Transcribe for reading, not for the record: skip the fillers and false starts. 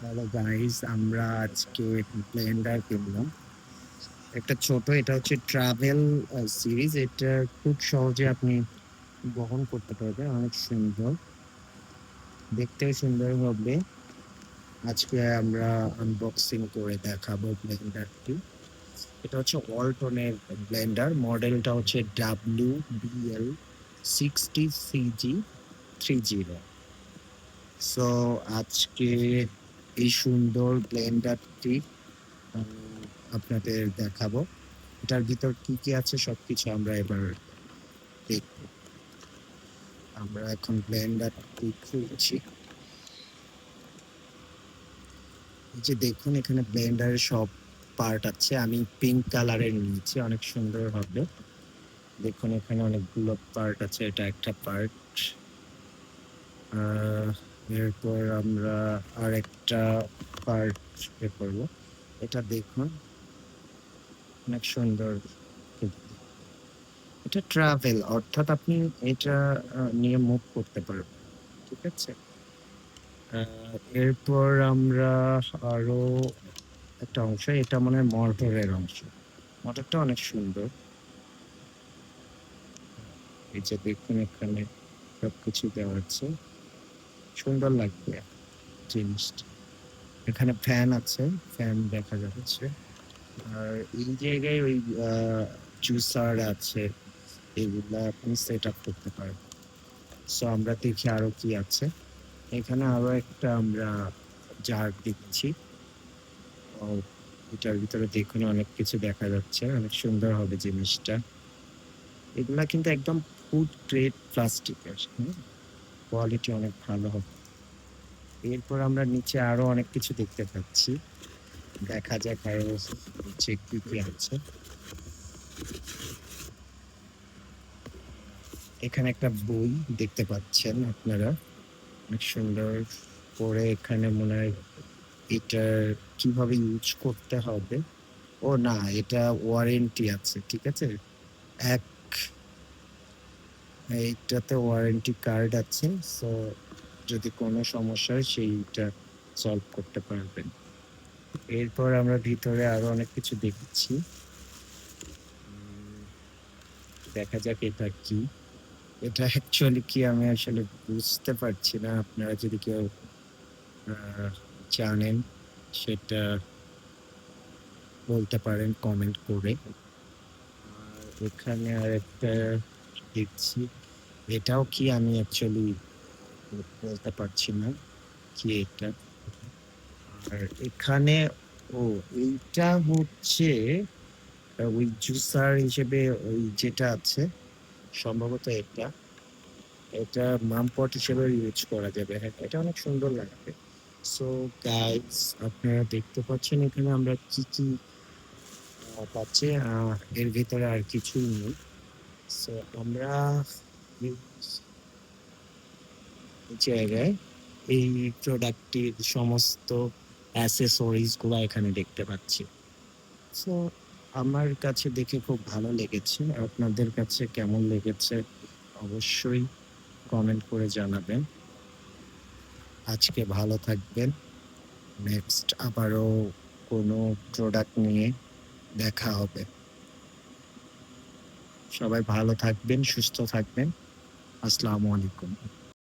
Hello guys, আমরা আজকে Blender কিনলাম। একটা ছোট, এটা হচ্ছে ট্রাভেল সিরিজ। এটা খুব সহজে আপনি বহন করতে পারবেন, অনেক সুন্দর, দেখতেও সুন্দর হবে। আজকে আমরা আনবক্সিং করে দেখাবো ব্লেন্ডারটি। এটা হচ্ছে ওয়ালটনের ব্লেন্ডার, মডেলটা হচ্ছে WBL60CG30। সো আজকে এই সুন্দর ব্লেন্ডারটি আমি আপনাদের দেখাবো। এটার ভিতর কি কি আছে সবকিছু আমরা এবার দেখব। আমরা এখন ব্লেন্ডারটি খুলছি। এই যে দেখুন, এখানে ব্লেন্ডারের সব পার্ট আছে। আমি পিঙ্ক কালারের নিয়েছি, অনেক সুন্দর হবে। দেখুন এখানে অনেকগুলো পার্ট আছে, এটা একটা পার্ট। এরপর আমরা আর একটা পার্ট এ করবো। এটা দেখুন, অনেক সুন্দর। এটা ট্রাভেল, অর্থাৎ আপনি এটা নিয়ে মুভ করতে পারবেন। ঠিক আছে। এরপর আমরা আরো একটা অংশ, এটা মনে হয় মোটরের অংশ। মোটরটা অনেক সুন্দর। এই যে দেখুন, এখানে সবকিছু দেওয়া আছে, সুন্দর লাগবে জিনিসটা। এখানে ফ্যান আছে, ফ্যান দেখা যাচ্ছে। আর এই জায়গায় ওই জুসার আছে, এগুলা আপনি সেট আপ করতে পারবেন। সো আমরা দেখি আরো কি আছে। এখানে আরো একটা আমরা জার দেখছি। ও, এটার ভিতরে দেখুন অনেক কিছু দেখা যাচ্ছে, অনেক সুন্দর হবে জিনিসটা। এগুলা কিন্তু একদম ফুড গ্রেড প্লাস্টিকের, কোয়ালিটি অনেক ভালো হবে। এরপর আমরা নিচে আরো অনেক কিছু দেখতে পাচ্ছি, দেখা যাক আরো নিচে কি কি আছে। এখানে একটা বই দেখতে পাচ্ছেন আপনারা, অনেক সুন্দর করে। এখানে মনে হয় এটার কিভাবে ইউজ করতে হবে। ও না, এটা ওয়ারেন্টি আছে, ঠিক আছে। এক এইটাতে ওয়ারেন্টি কার্ড আছে। সো যদি কোনো সমস্যা হয় সেইটা সলভ করতে পারবেন। এরপর আমরা ভিতরে আরো অনেক কিছু দেখছি। দেখা যাক এটা কি। এটা অ্যাকচুয়ালি কি আমি আসলে বুঝতে পারছি না। আপনারা যদি কেউ আহ, জানেন সেটা বলতে পারেন কমেন্ট করে। আর এখানে আর একটা দেখছি, এটাও কি আমি অ্যাকচুয়ালি বলতে পারছি না কি এটা। আর এখানে, ও, এইটা হচ্ছে ওই জুসার হিসেবে ওই যেটা আছে, সম্ভবত এটা এটা মাম পট হিসেবে ইউজ করা যাবে। হ্যাঁ, এটা অনেক সুন্দর লাগবে। সো গাইস, আপনারা দেখতে পাচ্ছেন এখানে আমরা কি কি পাচ্ছি। এর ভিতরে আর কিছুই নেই। সো আমরা এই জায়গায় এই প্রোডাক্টটির সমস্ত অ্যাসেসরিজ গুলো এখানে দেখতে পাচ্ছি। সো আমার কাছে দেখে খুব ভালো লেগেছে। আপনাদের কাছে কেমন লেগেছে অবশ্যই কমেন্ট করে জানাবেন। আজকে ভালো থাকবেন। নেক্সট আবারও কোনো প্রোডাক্ট নিয়ে দেখা হবে। সবাই ভালো থাকবেন, সুস্থ থাকবেন। আসসালামু আলাইকুম।